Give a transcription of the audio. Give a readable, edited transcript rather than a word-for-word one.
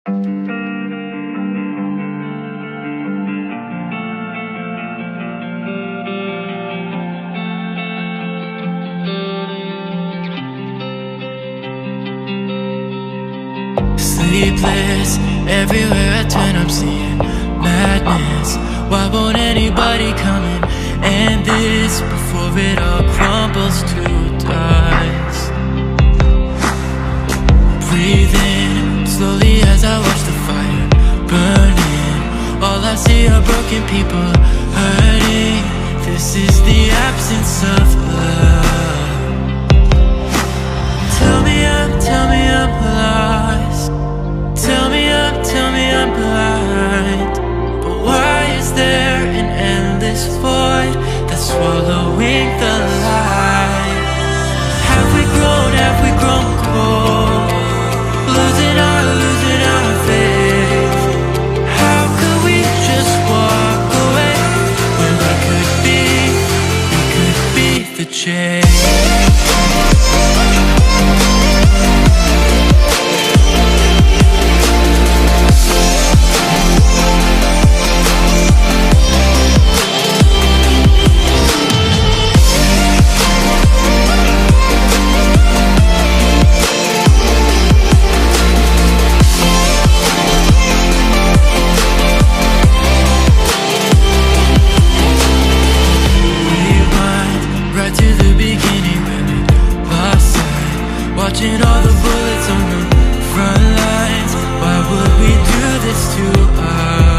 Sleepless, everywhere I turn I'm seeing madness. Why won't anybody come in end this before it all crumbles to dust? Breathing slowly as I watch the fire burning. All I see are broken people hurting. This is the absence of love. Tell me I'm lost. Tell me I'm blind. But why is there an endless void that's swallowing the light? Have we grown cold? Losing our faith. How could we just walk away when we could be the change? Watching all the bullets on the front lines. Why would we do this to us?